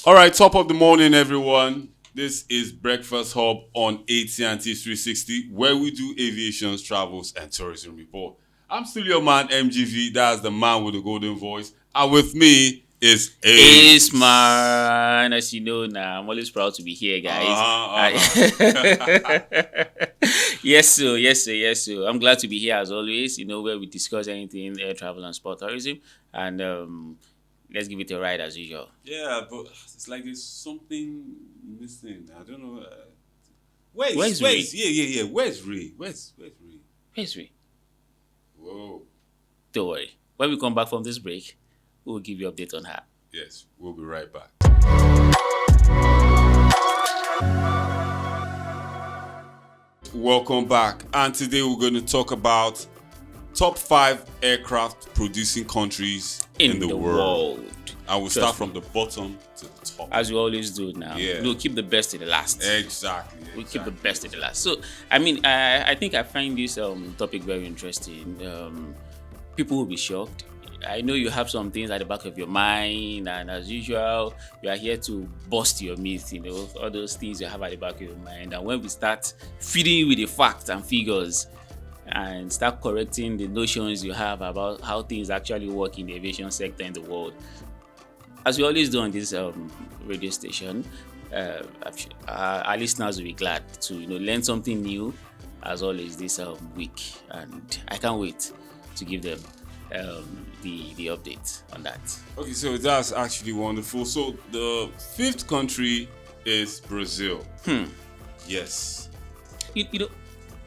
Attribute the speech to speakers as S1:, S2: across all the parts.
S1: All right, top of the morning, everyone. This is Breakfast Hub on ATnT360, where we do aviation, travels, and tourism report. I'm still your man, MGV. That's the man with the golden voice. And with me is
S2: Ace
S1: Ace.
S2: man, as you know now, I'm always proud to be here, guys.
S1: Uh-huh.
S2: Yes, sir, yes, sir, yes, sir. I'm glad to be here as always. Where we discuss anything air travel and sport tourism, and let's give it a ride as usual.
S1: Yeah, but it's like there's something missing. I don't know. Where's,
S2: Where's Ray?
S1: where's, yeah, yeah, yeah. Where's Ray? Where's Ray?
S2: Where's Ray?
S1: Whoa.
S2: Don't worry. When we come back from this break, we'll give you update on her.
S1: Yes, we'll be right back. Welcome back. And today we're going to talk about top 5 aircraft producing countries in the world. I will start from the bottom to the top.
S2: As we always do now.
S1: Yeah.
S2: We'll keep the best to the last.
S1: Exactly.
S2: We'll keep the best to the last. So, I think I find this topic very interesting. People will be shocked. I know you have some things at the back of your mind, and as usual, we are here to bust your myth, all those things you have at the back of your mind. And when we start feeding you with the facts and figures and start correcting the notions you have about how things actually work in the aviation sector in the world, as we always do on this radio station, our listeners will be glad to learn something new as always this week, and I can't wait to give them the update on that.
S1: Okay, so that's actually wonderful. So the 5th country is Brazil. Yes.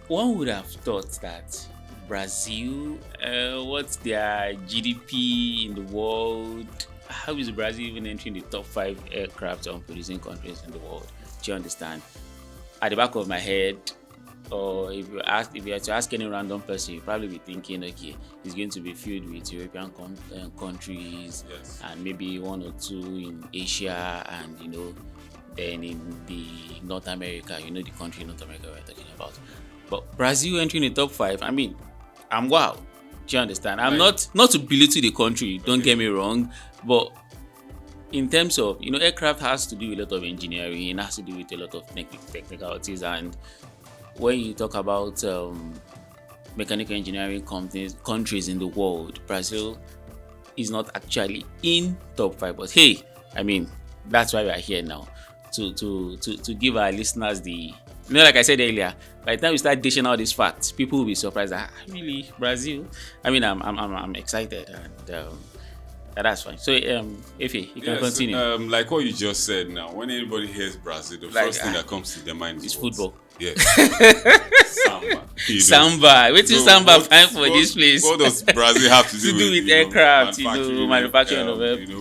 S2: One would have thought that Brazil, what's their GDP in the world? How is Brazil even entering the top 5 aircraft producing countries in the world? Do you understand? At the back of my head, or if you had to ask any random person, you'd probably be thinking, okay, it's going to be filled with European countries,
S1: Yes.
S2: and maybe 1 or 2 in Asia, and then in the North America, the country in North America we're talking about. But Brazil entering the top 5, I'm wow. Do you understand? I'm not to belittle the country, don't get me wrong, but in terms of, aircraft has to do with a lot of engineering, it has to do with a lot of technicalities, and when you talk about mechanical engineering countries in the world, Brazil is not actually in top 5. But hey, that's why we are here now to give our listeners the. Like I said earlier, by the time we start dishing out these facts, people will be surprised that really Brazil. I'm excited, and that's fine. So, Efe, you can continue.
S1: Like what you just said now, when anybody hears Brazil, the first thing that comes to their mind is
S2: football.
S1: Yeah. Samba.
S2: Samba. Wait till Samba fine for this place.
S1: What does Brazil have to do
S2: with aircraft, manufacturing of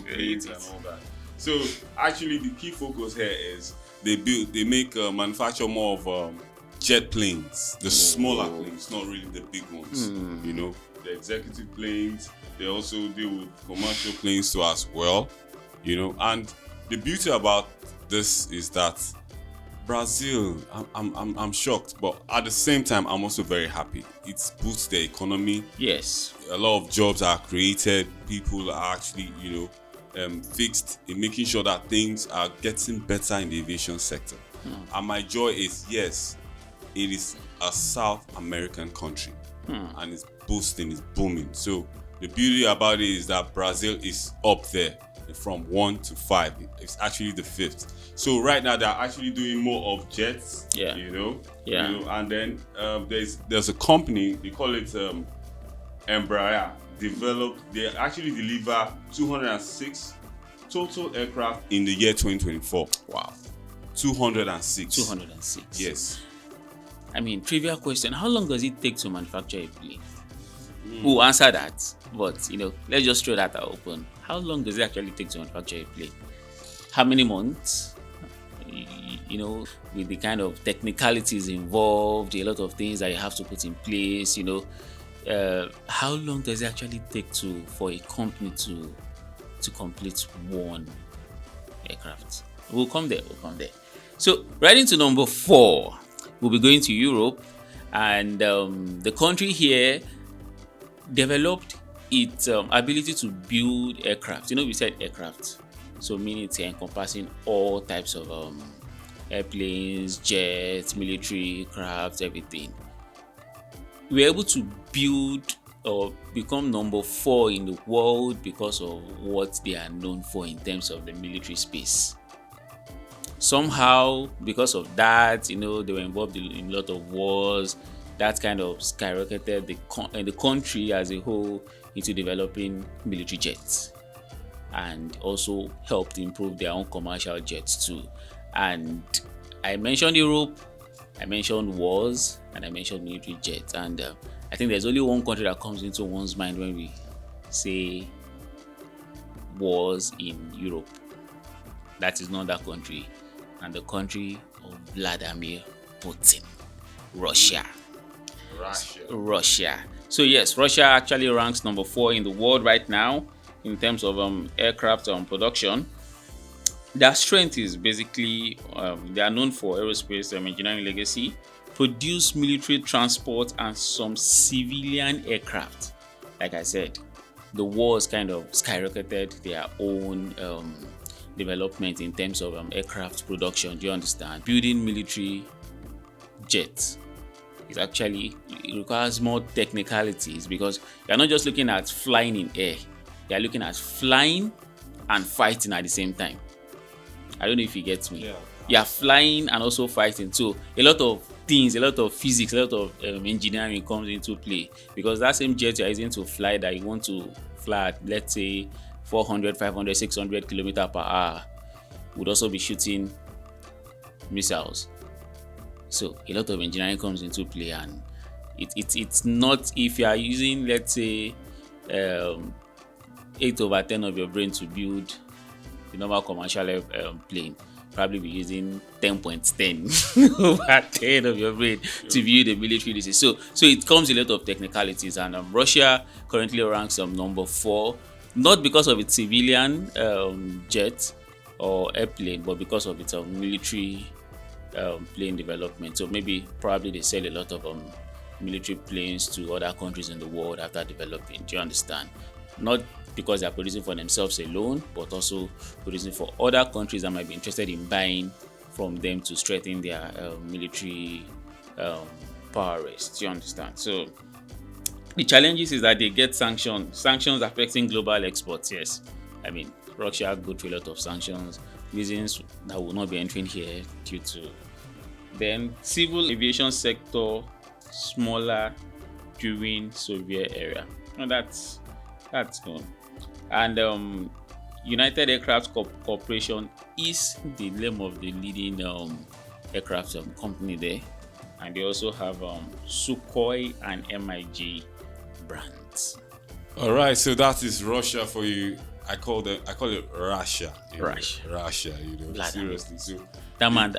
S1: planes and all that? So actually, the key focus here is they make manufacture more of jet planes, the smaller planes, not really the big ones. The executive planes. They also deal with commercial planes too as well. And the beauty about this is that Brazil, I'm shocked, but at the same time, I'm also very happy. It boosts the economy.
S2: Yes.
S1: A lot of jobs are created. People are actually, fixed in making sure that things are getting better in the aviation sector. And my joy is, yes, it is a South American country, and it's boosting, it's booming. So the beauty about it is that Brazil is up there from 1 to 5. It's actually the 5th. So right now they're actually doing more of jets.
S2: Yeah.
S1: And then there's a company, they call it Embraer. They actually deliver 206 total aircraft in the year 2024.
S2: Wow.
S1: 206. Yes.
S2: Trivia question: how long does it take to manufacture a plane? We'll answer that, but let's just throw that open. How long does it actually take to manufacture a plane? How many months? With the kind of technicalities involved, a lot of things that you have to put in place. How long does it actually take for a company to complete one aircraft? We'll come there. So right into number 4, we'll be going to Europe, and the country here developed its ability to build aircraft. We said aircraft. So meaning it's encompassing all types of airplanes, jets, military crafts, everything. We're able to build or become number 4 in the world because of what they are known for in terms of the military space. Somehow, because of that, they were involved in a lot of wars. That kind of skyrocketed the country as a whole into developing military jets, and also helped improve their own commercial jets too. And I mentioned Europe, I mentioned wars, and I mentioned military jets. And I think there's only one country that comes into one's mind when we say wars in Europe. That is not that country, and the country of Vladimir Putin, Russia. So yes, Russia actually ranks number 4 in the world right now in terms of aircraft production. Their strength is basically they are known for aerospace engineering legacy, produce military transport and some civilian aircraft. Like I said, the wars kind of skyrocketed their own development in terms of aircraft production. Do you understand? Building military jets it requires more technicalities, because you're not just looking at flying in air, you're looking at flying and fighting at the same time. I don't know if you get me. You're flying and also fighting. So a lot of things, a lot of physics, a lot of engineering comes into play, because that same jet you're using to fly, that you want to fly at, let's say 400, 500, 600 kilometers per hour, would also be shooting missiles. So a lot of engineering comes into play, and it's not, if you are using, let's say 8/10 of your brain to build the normal commercial plane, probably be using 10.10 of your brain to build the military disease. So it comes a lot of technicalities, and Russia currently ranks number 4, not because of its civilian jet or airplane, but because of its military plane development. So probably they sell a lot of military planes to other countries in the world after developing. Do you understand? Not because they are producing for themselves alone, but also producing for other countries that might be interested in buying from them to strengthen their military power race. Do you understand? So the challenges is that they get sanctions affecting global exports. Yes, I mean, Russia go through a lot of sanctions, reasons that will not be entering here due to. Then civil aviation sector smaller during Soviet era. No, that's good. And United Aircraft Corporation is the name of the leading aircraft company there, and they also have Sukhoi and MiG brands.
S1: All right, so that is Russia for you. I call it Russia. Russia, seriously. So
S2: that man,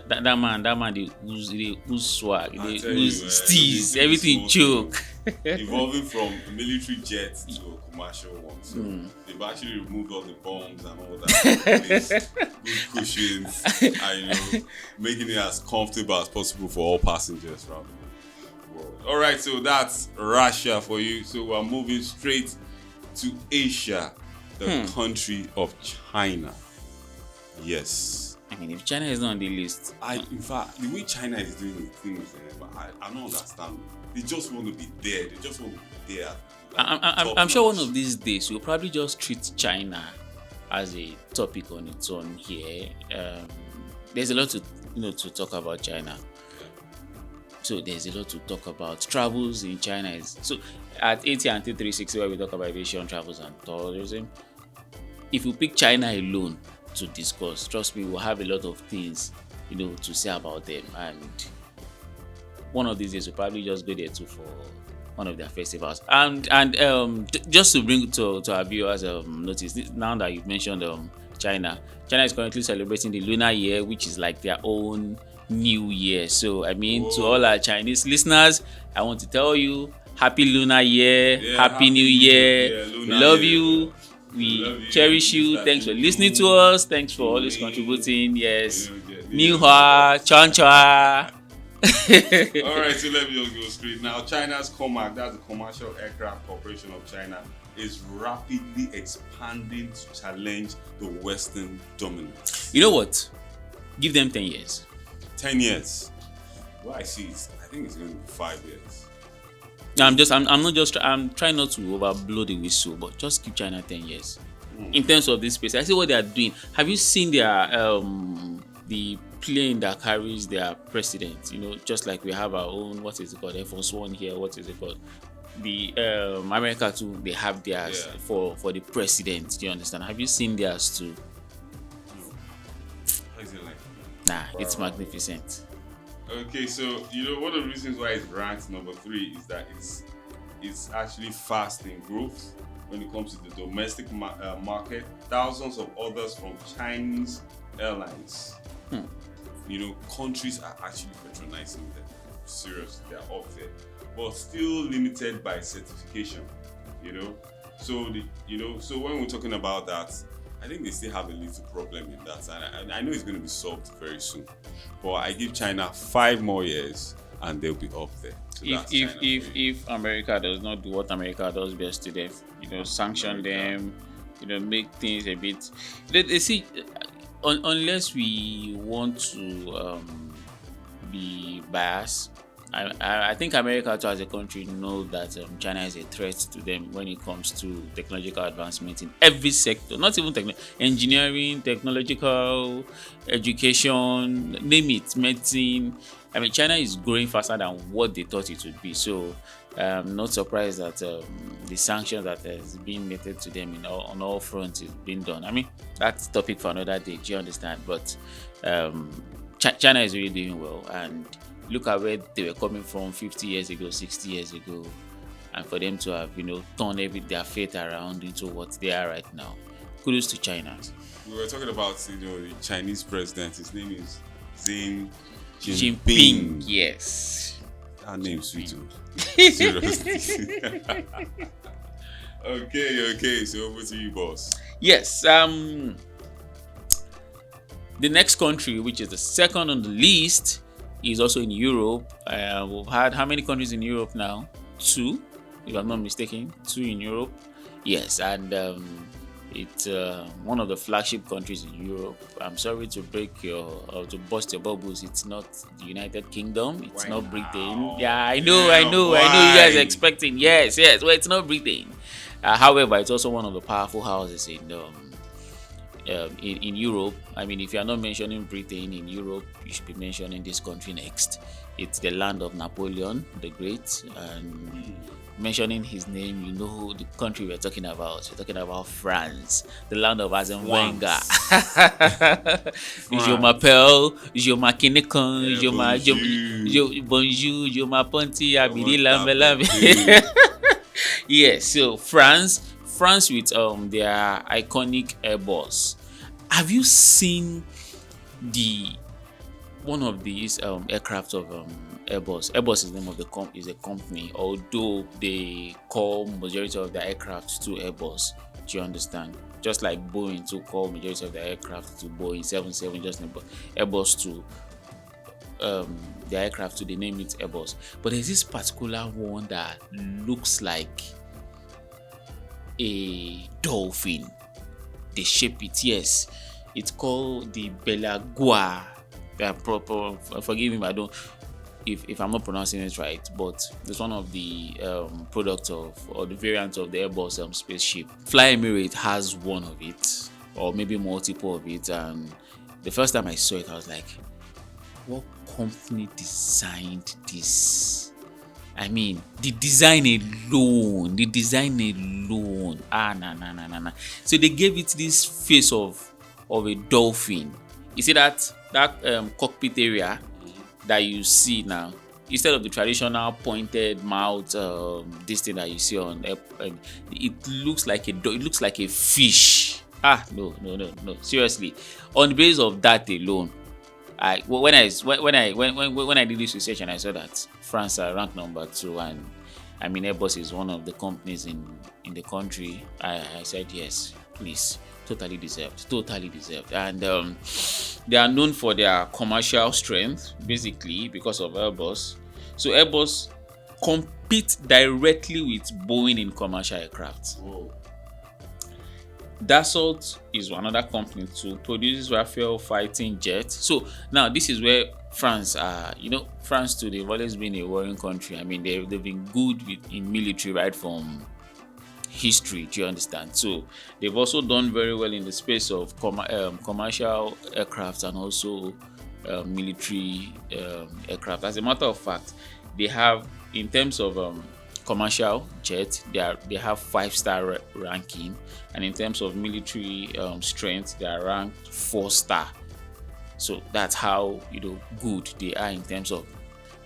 S2: they who's swag, they who's steez, everything choke.
S1: Evolving from military jets to a commercial one. So they've actually removed all the bombs and all that. Good cushions, and making it as comfortable as possible for all passengers around the world. All right, so that's Russia for you. So we're moving straight to Asia. The country of China. Yes.
S2: I mean, if China is not on the list,
S1: in fact, the way China is doing the things, but I don't understand. They just want to be there. They just want to be there.
S2: I'm sure one of these days we'll probably just treat China as a topic on its own here. There's a lot to talk about China. So there's a lot to talk about. Travels in China so at ATnT360, where we talk about aviation, travels, and tourism, if you pick China alone to discuss, trust me, we'll have a lot of things to say about them. And one of these days we'll probably just go there too for one of their festivals. And just to bring to our viewers notice, now that you've mentioned China is currently celebrating the Lunar Year, which is like their own New Year. So I mean, to all our Chinese listeners, I want to tell you, Happy Lunar Year, Happy New Year. We love you. We cherish you. Thanks for listening to us. Thanks for always contributing. Yes. New Hua, Chan Chua.
S1: All right, so let me just go straight. Now, China's COMAC, that's the Commercial Aircraft Corporation of China, is rapidly expanding to challenge the Western dominance.
S2: You know what? Give them 10 years.
S1: 10 years. What I see is, I think it's going to be 5 years.
S2: No, I'm trying not to overblow the whistle, but just give China 10 years. In terms of this space, I see what they are doing. Have you seen their the plane that carries their president? You know, just like we have our own, what is it called, Air Force One here, what is it called? The America too, they have theirs for the president. Do you understand? Have you seen theirs too?
S1: No. How is it like?
S2: Nah, it's magnificent.
S1: Okay, so one of the reasons why it's ranked number 3 is that it's actually fast in growth when it comes to the domestic market. Thousands of others from Chinese airlines. Countries are actually patronizing them. Seriously, they're up there, but still limited by certification. So when we're talking about that, I think they still have a little problem in that, and I know it's going to be solved very soon. But I give China 5 more years, and they'll be up there. So
S2: if America does not do what America does best to them, sanction them, make things a bit. They see, unless we want to be biased. I think America too as a country know that China is a threat to them when it comes to technological advancement in every sector, not even engineering, technological, education, name it, medicine. I mean, China is growing faster than what they thought it would be. So I'm not surprised that the sanctions that has been meted to them on all fronts is being done. I mean, that's topic for another day, do you understand? But China is really doing well, and look at where they were coming from 50 years ago, 60 years ago, and for them to have, turned their fate around into what they are right now. Kudos to China.
S1: We were talking about, the Chinese president. His name is Xi
S2: Jinping. Yes.
S1: That name's sweet too. Seriously. Okay. So over to you, boss.
S2: Yes. The next country, which is the second on the list, is also in Europe. We've had how many countries in Europe now? 2, if I'm not mistaken. 2 in Europe. Yes, and it's one of the flagship countries in Europe. I'm sorry to to burst your bubbles. It's not the United Kingdom. It's not Britain. Yeah, I know. You guys are expecting. Yes. Well, it's not Britain. However, it's also one of the powerful houses in Europe. I mean, if you are not mentioning Britain in Europe, you should be mentioning this country next. It's the land of Napoleon the Great, and mentioning his name, you know the country we're talking about. We're talking about France, the land of Arsene Wenger. Je m'appelle, je m'akinikon, bonjour, je m'appelle Abidi Lambe. Yes, so France with their iconic Airbus. Have you seen one of these aircraft of Airbus? Airbus is the name of is a company, although they call majority of their aircraft to Airbus. Do you understand? Just like Boeing to call majority of their aircraft to Boeing 77, just like Airbus to their aircraft to they name it Airbus. But there's this particular one that looks like a dolphin. They shape it, yes. It's called the Belagua. Forgive me, I don't. If I'm not pronouncing it right, but it's one of the products or the variants of the Airbus spaceship. Fly Emirates has one of it, or maybe multiple of it. And the first time I saw it, I was like, "What company designed this?" I mean, the design alone. Nah. So they gave it this face of a dolphin. You see that cockpit area that you see now, instead of the traditional pointed mouth, this thing that you see on, it looks like a fish. No. Seriously, on the basis of that alone, when I did this research and I saw that France are ranked number 2, and I mean Airbus is one of the companies in the country, I said yes, please, totally deserved, and they are known for their commercial strength, basically because of Airbus. So Airbus compete directly with Boeing in commercial aircraft.
S1: Whoa.
S2: Dassault is another company to produce Rafale fighting jets. So now this is where France France too, they've always been a warring country. I mean, they've been good in military right from history, do you understand? So they've also done very well in the space of commercial aircraft and also military aircraft. As a matter of fact, they have, in terms of commercial jet, they have 5-star ranking, and in terms of military strength, they are ranked 4-star. So that's how good they are in terms of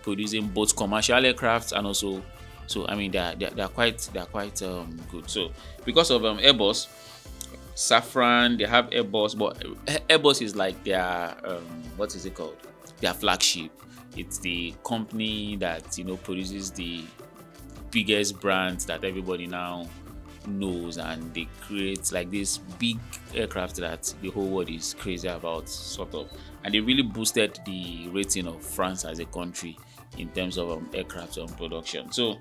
S2: producing both commercial aircraft and also. So I mean they're quite good. So because of Airbus, Safran, they have Airbus, but Airbus is like their what is it called? Their flagship. It's the company that produces the biggest brands that everybody now knows, and they create like this big aircraft that the whole world is crazy about, sort of. And they really boosted the rating of France as a country in terms of aircraft production. So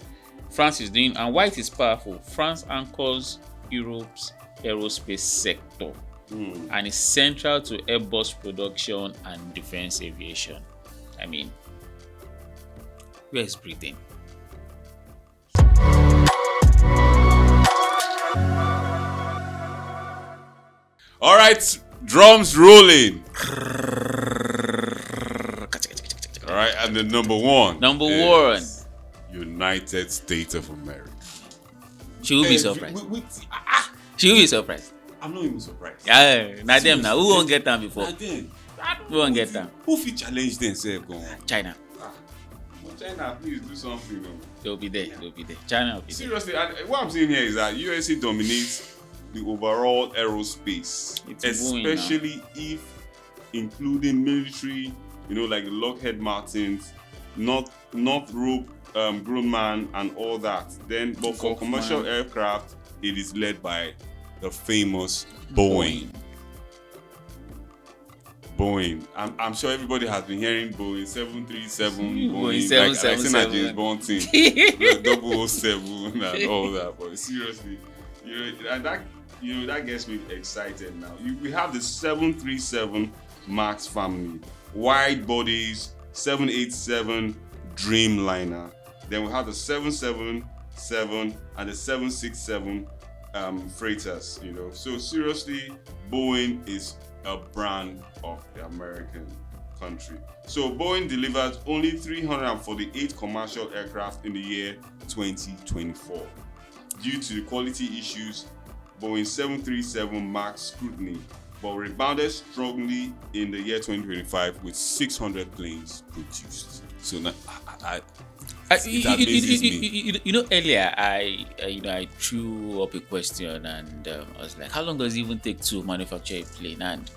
S2: France is doing, and why it is powerful, France anchors Europe's aerospace sector and is central to Airbus production and defense aviation. I mean, where is Britain?
S1: All right, drums rolling. All right, and the number one. United States of America.
S2: She will be surprised. She will be surprised.
S1: I'm not even surprised.
S2: Yeah, not them now. Who won't get them before? Who won't get them?
S1: Who fit challenge themselves?
S2: China.
S1: China, please do something.
S2: They'll be there. China will be there.
S1: Seriously, what I'm saying here is that USA dominates the overall aerospace, especially if including military, like Lockheed Martins, Northrop Grumman and all that. Then, but for commercial aircraft, it is led by the famous Boeing. I'm sure everybody has been hearing Boeing 737, Boeing 777, like James Bond thing, the 007 and all that. But seriously, and that gets me excited now. We have the 737 MAX family, wide bodies, 787 Dreamliner. Then we have the 777 and the 767 freighters. So seriously, Boeing is a brand of the American country. So Boeing delivered only 348 commercial aircraft in the year 2024. Due to the quality issues, Boeing 737 MAX scrutiny, but rebounded strongly in the year 2025 with 600 planes produced. So now,
S2: earlier I threw up a question, and I was like, how long does it even take to manufacture a plane? And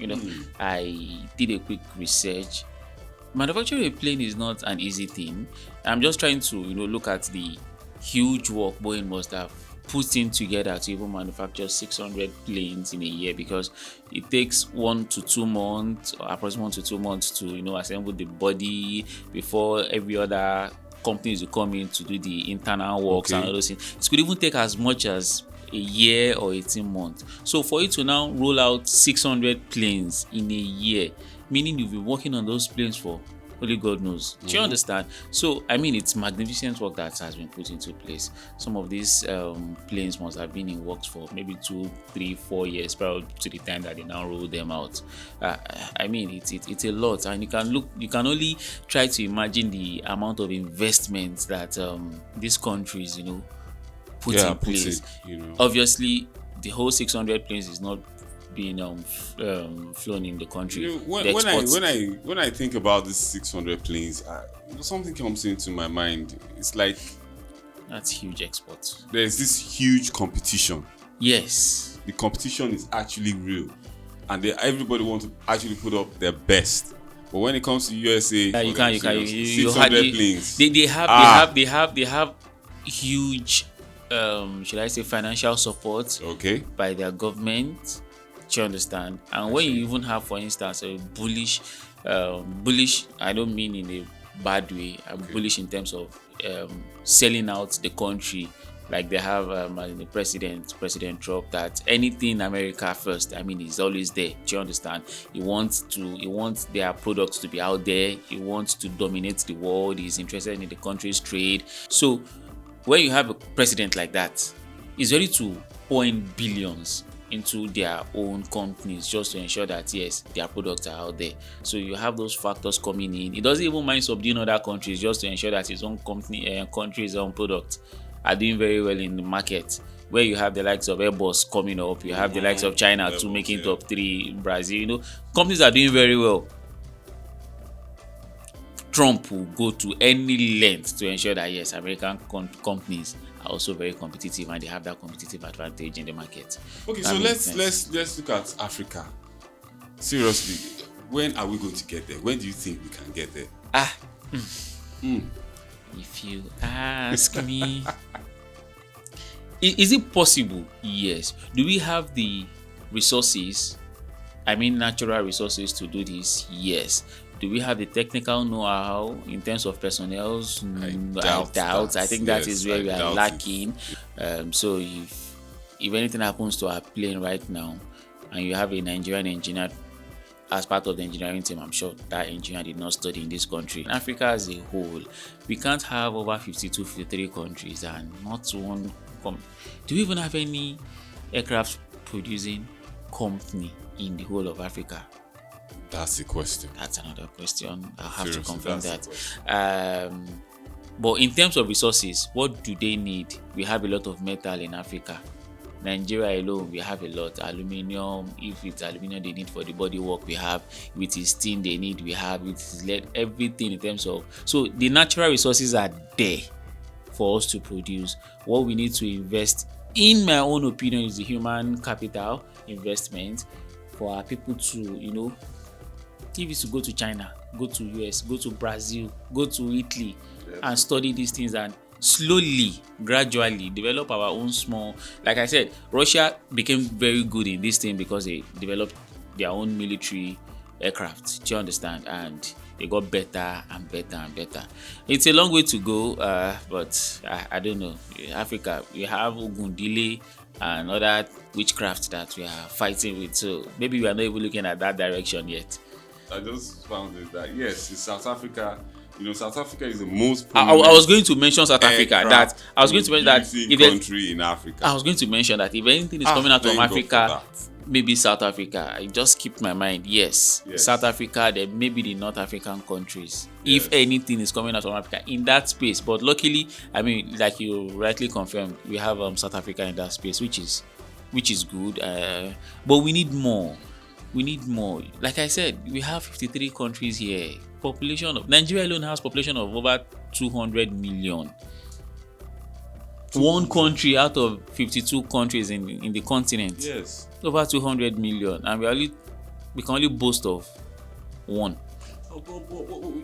S2: I did a quick research. Manufacturing a plane is not an easy thing. I'm just trying to look at the huge work Boeing must have put in together to even manufacture 600 planes in a year, because it takes 1 to 2 months, or approximately 1 to 2 months to assemble the body before every other companies will come in to do the internal works and all those things. It could even take as much as a year or 18 months. So for you to now roll out 600 planes in a year, meaning you've been working on those planes for only God knows. Do you understand? So I mean, it's magnificent work that has been put into place. Some of these planes must have been in works for maybe 2, 3, 4 years prior to the time that they now roll them out. I mean, it's a lot, and you can only try to imagine the amount of investment that these countries put in place. Obviously, the whole 600 planes is not being flown in the country.
S1: When I think about these 600 planes, something comes into my mind. It's like
S2: that's huge exports.
S1: There's this huge competition.
S2: Yes,
S1: the competition is actually real, and everybody wants to actually put up their best. But when it comes to USA, 600 planes.
S2: They have huge should I say, financial support
S1: Okay.
S2: by their government. Do you understand? And when you even have, for instance, a bullish, I don't mean in a bad way. I'm bullish in terms of selling out the country, like they have the President Trump, that anything America first. I mean, he's always there. Do you understand? He wants their products to be out there. He wants to dominate the world. He's interested in the country's trade. So when you have a president like that, he's ready to pour in billions into their own companies just to ensure that yes, their products are out there. So you have those factors coming in. He doesn't even mind subduing other countries just to ensure that his own country's own products are doing very well in the market. Where you have the likes of Airbus coming up, you have the likes of China Airbus, making top 3, Brazil. Companies are doing very well. Trump will go to any length to ensure that yes, American companies are also very competitive and they have that competitive advantage in the market.
S1: Okay, so let's look at Africa. Seriously, when are we going to get there? When do you think we can get there?
S2: If you ask me, is it possible? Yes. Do we have the resources? I mean, natural resources to do this? Yes. Do we have the technical know-how in terms of personnel? I doubt. I think that is where we are lacking. So if anything happens to our plane right now, and you have a Nigerian engineer as part of the engineering team, I'm sure that engineer did not study in this country. In Africa as a whole, we can't have over 52, 53 countries and not one. Do we even have any aircraft producing company in the whole of Africa?
S1: That's the question.
S2: That's another question. I'll have to confirm that. But in terms of resources, what do they need? We have a lot of metal in Africa. Nigeria alone, we have a lot. Aluminium, if it's aluminium they need for the body work, we have. With his tin they need, we have. With his lead, everything in terms of. So the natural resources are there for us to produce. What we need to invest, in my own opinion, is the human capital investment for our people to, if it's to go to China, go to US, go to Brazil, go to Italy, and study these things and slowly, gradually develop our own small. Like I said, Russia became very good in this thing because they developed their own military aircraft. Do you understand? And they got better and better and better. It's a long way to go, but I don't know. Africa, we have Ogundile and other witchcraft that we are fighting with. So maybe we are not even looking at that direction yet.
S1: I just found it that yes, in South Africa, South Africa is the most.
S2: I was going to mention South Africa. That I was going to mention that
S1: if country in Africa.
S2: I was going to mention that if anything is coming out from Africa, maybe South Africa. I just keep my mind. Yes, South Africa. Then maybe the North African countries. Yes. If anything is coming out from Africa in that space, but luckily, I mean, like you rightly confirmed, we have South Africa in that space, which is good. But we need more. We need more. Like I said, we have 53 countries here. Population of Nigeria alone has population of over 200 million. One country out of 52 countries in the continent.
S1: Yes.
S2: Over 200 million, and we can only boast of one.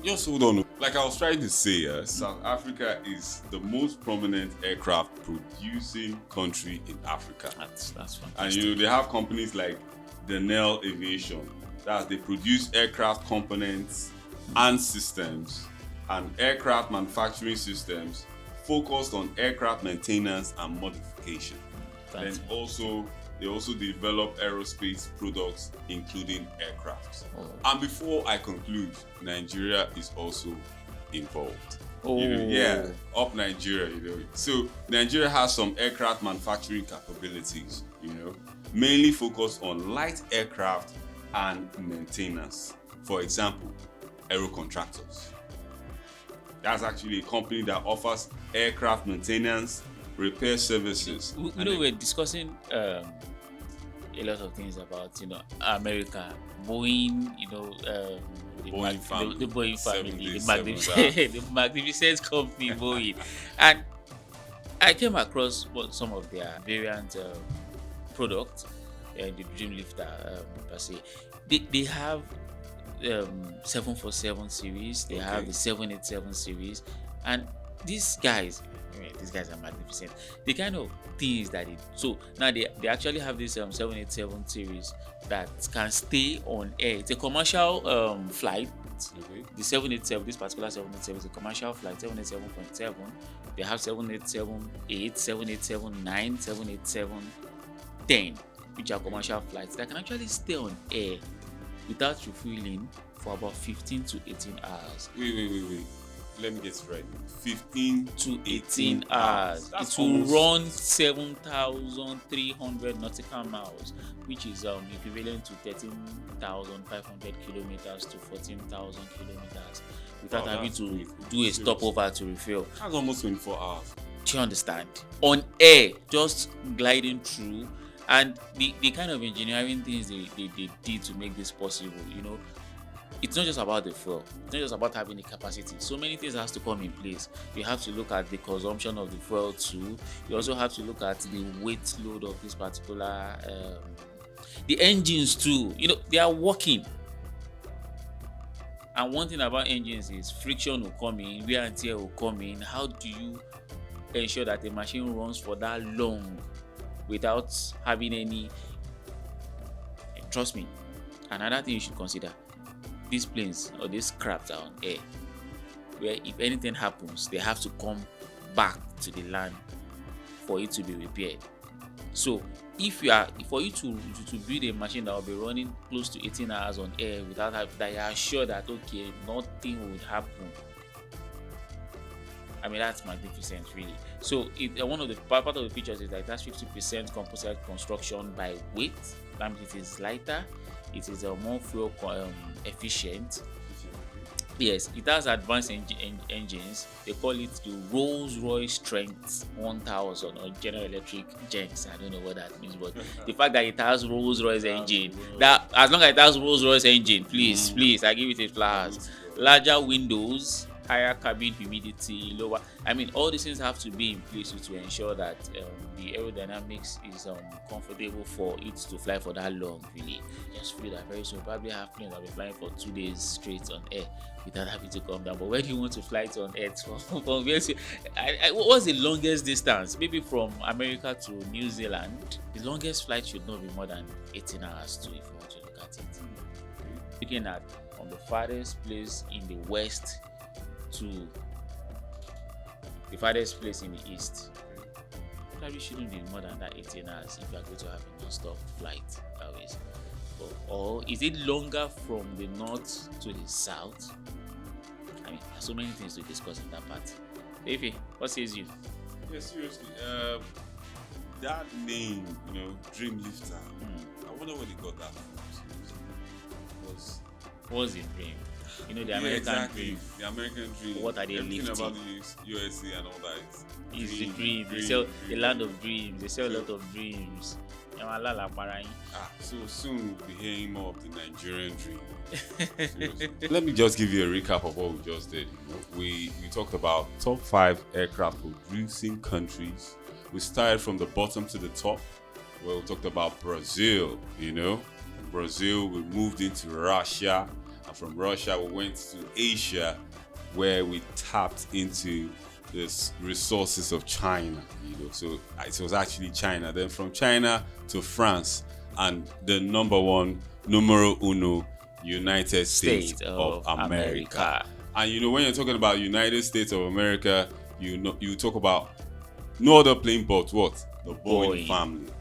S1: Just hold on. Like I was trying to say, South Africa is the most prominent aircraft producing country in Africa.
S2: That's fantastic.
S1: And they have companies like Denel Aviation, that they produce aircraft components and systems and aircraft manufacturing systems focused on aircraft maintenance and modification. Then they also develop aerospace products including aircraft. And before I conclude, Nigeria is also involved. Up Nigeria, So Nigeria has some aircraft manufacturing capabilities, mainly focused on light aircraft and maintenance. For example, Aero Contractors. That's actually a company that offers aircraft maintenance, repair services.
S2: We're discussing a lot of things about America, Boeing, the Boeing family, the magnificent company Boeing, and I came across some of their variant products, the Dreamlifter per se. They have 747 series, they have the 787 series, and these guys, I mean, these guys are magnificent. The kind of things that so now they actually have this 787 series that can stay on air. It's a commercial flight.
S1: Okay.
S2: The 787, this particular 787 is a commercial flight, 787.7. They have 787-8, 787-9, 787-10, which are commercial flights that can actually stay on air without refueling for about 15 to 18 hours.
S1: Wait. Let me get it right. 15
S2: to 18 hours. It will run 7,300 nautical miles, which is equivalent to 13,500 kilometers to 14,000 kilometers, without having to do a stopover to refuel.
S1: That's almost 24 hours.
S2: Do you understand? On air, just gliding through, and the kind of engineering things they did to make this possible, it's not just about the fuel. It's not just about having the capacity. So many things has to come in place. You have to look at the consumption of the fuel too. You also have to look at the weight load of this particular the engines too. They are working. And one thing about engines is friction will come in, wear and tear will come in. How do you ensure that the machine runs for that long without having any? Trust me. Another thing you should consider: these planes or these craft are on air, where if anything happens, they have to come back to the land for it to be repaired. So for you to build a machine that will be running close to 18 hours on air without that you are sure that okay, nothing would happen, I mean, that's magnificent, really. So one of the part of the features is that it has 50% composite construction by weight. That means it is lighter, it is more fuel efficient. Yes, it has advanced engines. They call it the Rolls-Royce Strength 1000 or General Electric Gens. I don't know what that means, but the fact that it has Rolls-Royce engine, that as long as it has Rolls-Royce engine, please, I give it a flowers. Larger windows, higher cabin humidity, lower. I mean, all these things have to be in place to ensure that the aerodynamics is comfortable for it to fly for that long. Really, just feel that very soon. Probably have planes that will be flying for 2 days straight on air without having to come down. But where do you want to fly to on air from? What's the longest distance? Maybe from America to New Zealand. The longest flight should not be more than 18 hours too, if you want to look at it. Looking at from the farthest place in the west to the farthest place in the east, probably shouldn't be more than that 18 hours if you are going to have a non-stop flight always. Or is it longer from the north to the south? I mean, there's so many things to discuss in that part. Efe, what says you?
S1: Yeah, seriously. That name, Dream Lifter. I wonder where they got that from.
S2: What's the dream? The American dream.
S1: The American dream.
S2: What are they
S1: Everything
S2: lifting?
S1: about the USA and all that.
S2: It's the dream. They sell the land of dreams. They sell a lot of dreams.
S1: So soon we'll be hearing more of the Nigerian dream. Let me just give you a recap of what we just did. We talked about top 5 aircraft producing countries. We started from the bottom to the top, where we talked about Brazil. Brazil, we moved into Russia. And from Russia, we went to Asia, where we tapped into the resources of China. So it was actually China. Then from China to France, and the numero uno, United States of America. And when you're talking about United States of America, you talk about no other plane but what? The Boeing family.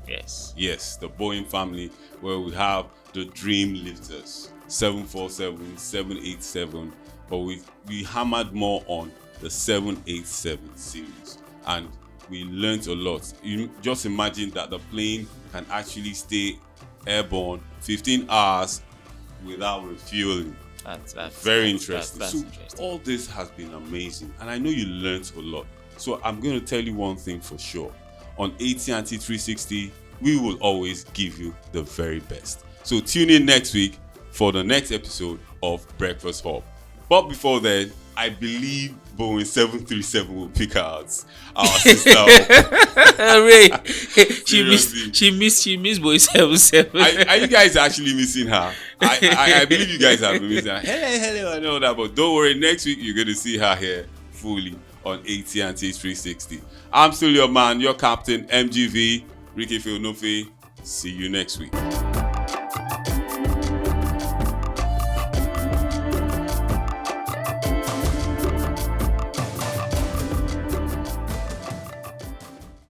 S1: Yes, the Boeing family, where we have the Dream Lifters. 747, 787, but we hammered more on the 787 series, and we learned a lot. You just imagine that the plane can actually stay airborne 15 hours without refueling. That's very interesting.
S2: That's interesting.
S1: All this has been amazing, and I know you learned a lot. So I'm going to tell you one thing for sure. On ATnT360, we will always give you the very best. So tune in next week for the next episode of Breakfast Hub. But before then, I believe Boeing 737 will pick out our sister.
S2: Ray, she missed Boeing 777.
S1: Are you guys actually missing her? I believe you guys have been missing her. Hello, I know that, but don't worry. Next week you're going to see her here fully on ATnT360. I'm still your man, your captain, MGV, Ricky Phil Nufi. See you next week.